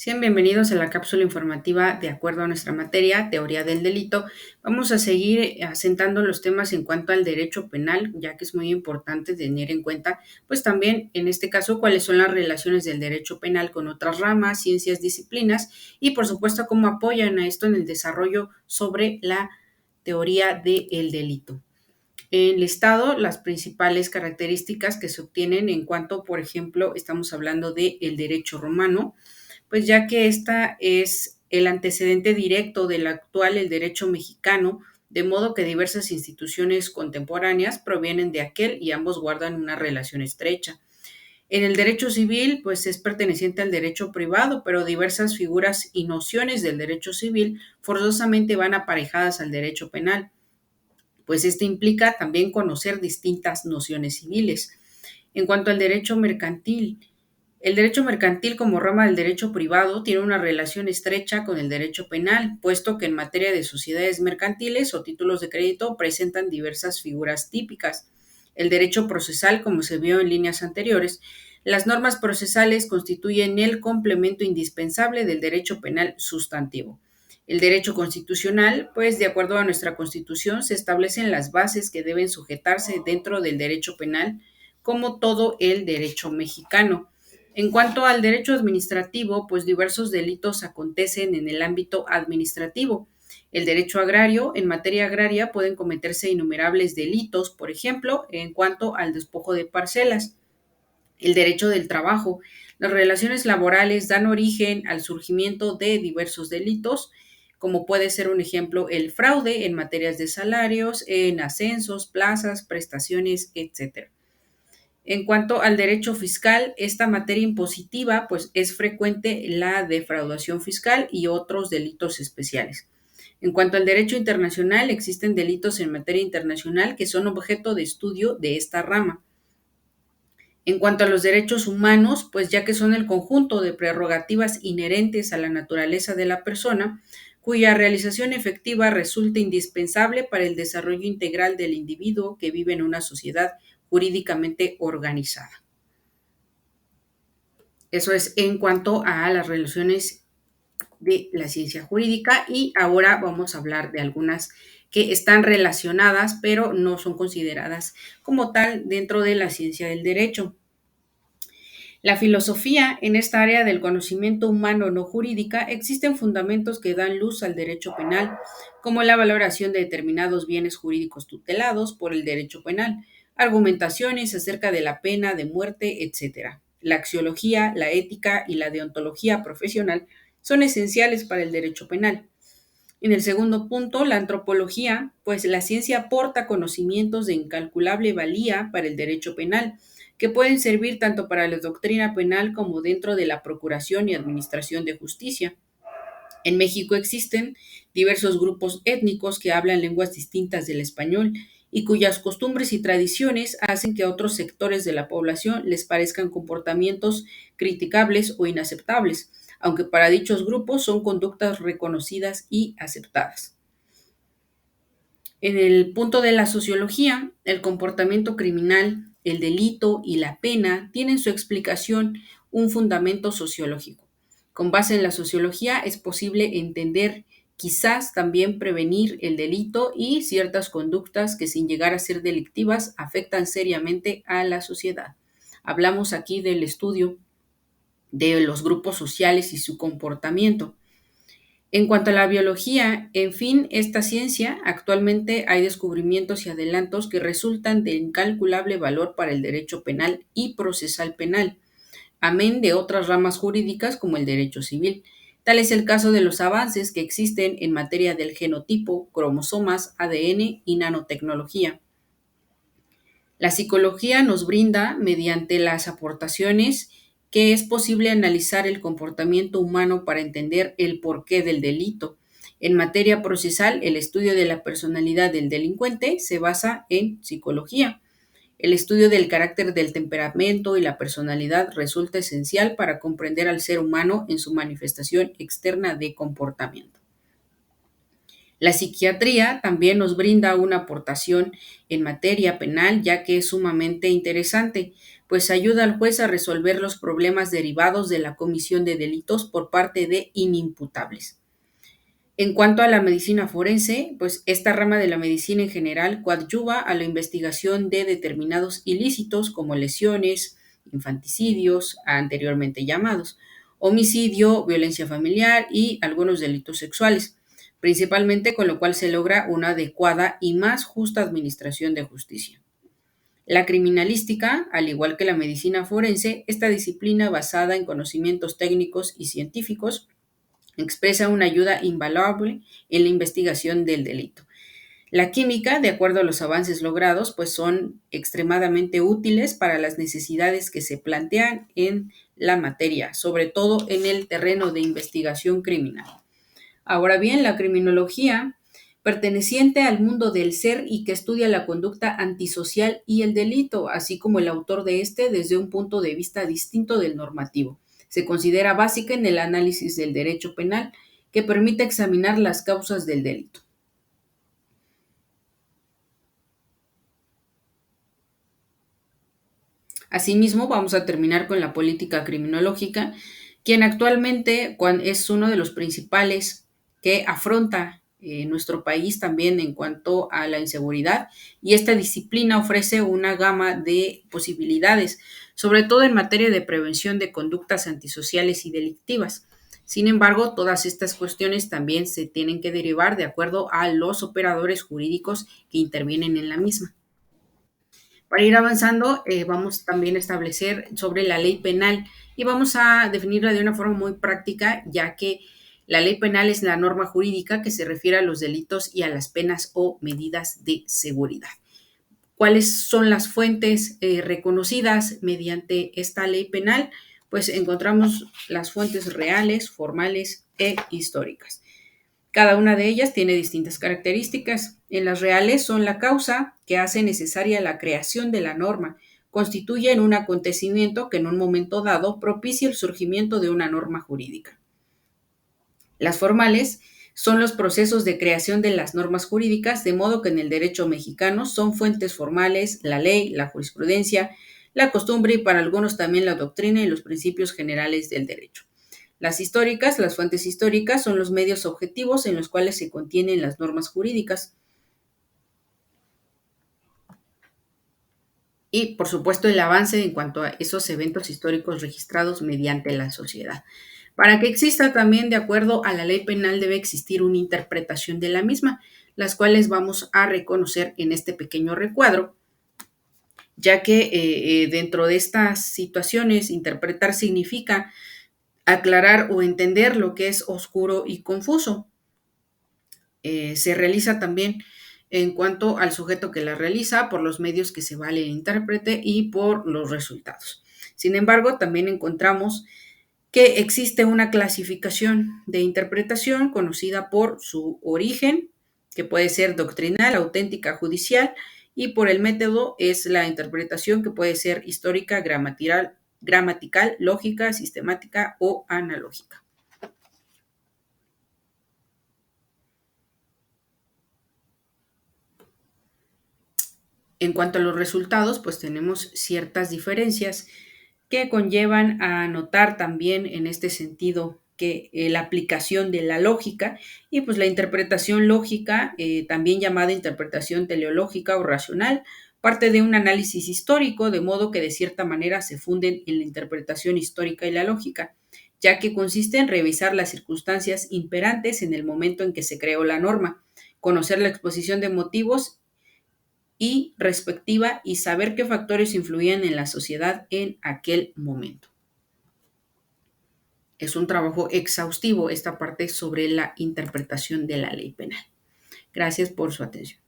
Sean bienvenidos a la cápsula informativa de acuerdo a nuestra materia, teoría del delito. Vamos a seguir asentando los temas en cuanto al derecho penal, ya que es muy importante tener en cuenta, pues también en este caso, cuáles son las relaciones del derecho penal con otras ramas, ciencias, disciplinas y por supuesto cómo apoyan a esto en el desarrollo sobre la teoría del delito. En el Estado, las principales características que se obtienen en cuanto, por ejemplo, estamos hablando del derecho romano, pues ya que esta es el antecedente directo del actual, el derecho mexicano, de modo que diversas instituciones contemporáneas provienen de aquel y ambos guardan una relación estrecha. En el derecho civil, pues es perteneciente al derecho privado, pero diversas figuras y nociones del derecho civil forzosamente van aparejadas al derecho penal, pues este implica también conocer distintas nociones civiles. En cuanto al derecho mercantil, el derecho mercantil como rama del derecho privado tiene una relación estrecha con el derecho penal, puesto que en materia de sociedades mercantiles o títulos de crédito presentan diversas figuras típicas. El derecho procesal, como se vio en líneas anteriores, las normas procesales constituyen el complemento indispensable del derecho penal sustantivo. El derecho constitucional, pues de acuerdo a nuestra Constitución, se establecen las bases que deben sujetarse dentro del derecho penal, como todo el derecho mexicano. En cuanto al derecho administrativo, pues diversos delitos acontecen en el ámbito administrativo. El derecho agrario, en materia agraria pueden cometerse innumerables delitos, por ejemplo, en cuanto al despojo de parcelas. El derecho del trabajo. Las relaciones laborales dan origen al surgimiento de diversos delitos, como puede ser un ejemplo el fraude en materias de salarios, en ascensos, plazas, prestaciones, etcétera. En cuanto al derecho fiscal, esta materia impositiva, pues es frecuente la defraudación fiscal y otros delitos especiales. En cuanto al derecho internacional, existen delitos en materia internacional que son objeto de estudio de esta rama. En cuanto a los derechos humanos, pues ya que son el conjunto de prerrogativas inherentes a la naturaleza de la persona, cuya realización efectiva resulta indispensable para el desarrollo integral del individuo que vive en una sociedad jurídicamente organizada. Eso es en cuanto a las relaciones de la ciencia jurídica y ahora vamos a hablar de algunas que están relacionadas pero no son consideradas como tal dentro de la ciencia del derecho. La filosofía, en esta área del conocimiento humano no jurídica, existen fundamentos que dan luz al derecho penal, como la valoración de determinados bienes jurídicos tutelados por el derecho penal, argumentaciones acerca de la pena de muerte, etc. La axiología, la ética y la deontología profesional son esenciales para el derecho penal. En el segundo punto, la antropología, pues la ciencia aporta conocimientos de incalculable valía para el derecho penal, que pueden servir tanto para la doctrina penal como dentro de la procuración y administración de justicia. En México existen diversos grupos étnicos que hablan lenguas distintas del español y cuyas costumbres y tradiciones hacen que a otros sectores de la población les parezcan comportamientos criticables o inaceptables, aunque para dichos grupos son conductas reconocidas y aceptadas. En el punto de la sociología, el comportamiento criminal, el delito y la pena tienen su explicación un fundamento sociológico. Con base en la sociología es posible entender, quizás también prevenir el delito y ciertas conductas que sin llegar a ser delictivas afectan seriamente a la sociedad. Hablamos aquí del estudio de los grupos sociales y su comportamiento. En cuanto a la biología, en fin, esta ciencia, actualmente hay descubrimientos y adelantos que resultan de incalculable valor para el derecho penal y procesal penal, amén de otras ramas jurídicas como el derecho civil. Tal es el caso de los avances que existen en materia del genotipo, cromosomas, ADN y nanotecnología. La psicología nos brinda, mediante las aportaciones, que es posible analizar el comportamiento humano para entender el porqué del delito. En materia procesal, el estudio de la personalidad del delincuente se basa en psicología. El estudio del carácter del temperamento y la personalidad resulta esencial para comprender al ser humano en su manifestación externa de comportamiento. La psiquiatría también nos brinda una aportación en materia penal, ya que es sumamente interesante, pues ayuda al juez a resolver los problemas derivados de la comisión de delitos por parte de inimputables. En cuanto a la medicina forense, pues esta rama de la medicina en general coadyuva a la investigación de determinados ilícitos como lesiones, infanticidios, anteriormente llamados, homicidio, violencia familiar y algunos delitos sexuales, principalmente con lo cual se logra una adecuada y más justa administración de justicia. La criminalística, al igual que la medicina forense, esta disciplina basada en conocimientos técnicos y científicos, expresa una ayuda invaluable en la investigación del delito. La química, de acuerdo a los avances logrados, pues son extremadamente útiles para las necesidades que se plantean en la materia, sobre todo en el terreno de investigación criminal. Ahora bien, la criminología, perteneciente al mundo del ser y que estudia la conducta antisocial y el delito, así como el autor de este desde un punto de vista distinto del normativo. Se considera básica en el análisis del derecho penal que permite examinar las causas del delito. Asimismo, vamos a terminar con la política criminológica, quien actualmente es uno de los principales que afronta nuestro país también en cuanto a la inseguridad, y esta disciplina ofrece una gama de posibilidades, sobre todo en materia de prevención de conductas antisociales y delictivas. Sin embargo, todas estas cuestiones también se tienen que derivar de acuerdo a los operadores jurídicos que intervienen en la misma. Para ir avanzando, vamos también a establecer sobre la ley penal y vamos a definirla de una forma muy práctica, ya que la ley penal es la norma jurídica que se refiere a los delitos y a las penas o medidas de seguridad. ¿Cuáles son las fuentes reconocidas mediante esta ley penal? Pues encontramos las fuentes reales, formales e históricas. Cada una de ellas tiene distintas características. En las reales son la causa que hace necesaria la creación de la norma, constituyen un acontecimiento que en un momento dado propicia el surgimiento de una norma jurídica. Las formales son los procesos de creación de las normas jurídicas, de modo que en el derecho mexicano son fuentes formales la ley, la jurisprudencia, la costumbre y para algunos también la doctrina y los principios generales del derecho. Las fuentes históricas son los medios objetivos en los cuales se contienen las normas jurídicas y, por supuesto, el avance en cuanto a esos eventos históricos registrados mediante la sociedad. Para que exista también, de acuerdo a la ley penal, debe existir una interpretación de la misma, las cuales vamos a reconocer en este pequeño recuadro, ya que dentro de estas situaciones, interpretar significa aclarar o entender lo que es oscuro y confuso. Se realiza también en cuanto al sujeto que la realiza, por los medios que se vale el intérprete y por los resultados. Sin embargo, también encontramos que existe una clasificación de interpretación conocida por su origen, que puede ser doctrinal, auténtica, judicial, y por el método es la interpretación que puede ser histórica, gramatical, lógica, sistemática o analógica. En cuanto a los resultados, pues tenemos ciertas diferencias que conllevan a notar también en este sentido que la aplicación de la lógica y pues la interpretación lógica, también llamada interpretación teleológica o racional, parte de un análisis histórico, de modo que de cierta manera se funden en la interpretación histórica y la lógica, ya que consiste en revisar las circunstancias imperantes en el momento en que se creó la norma, conocer la exposición de motivos y respectiva y saber qué factores influían en la sociedad en aquel momento. Es un trabajo exhaustivo esta parte sobre la interpretación de la ley penal. Gracias por su atención.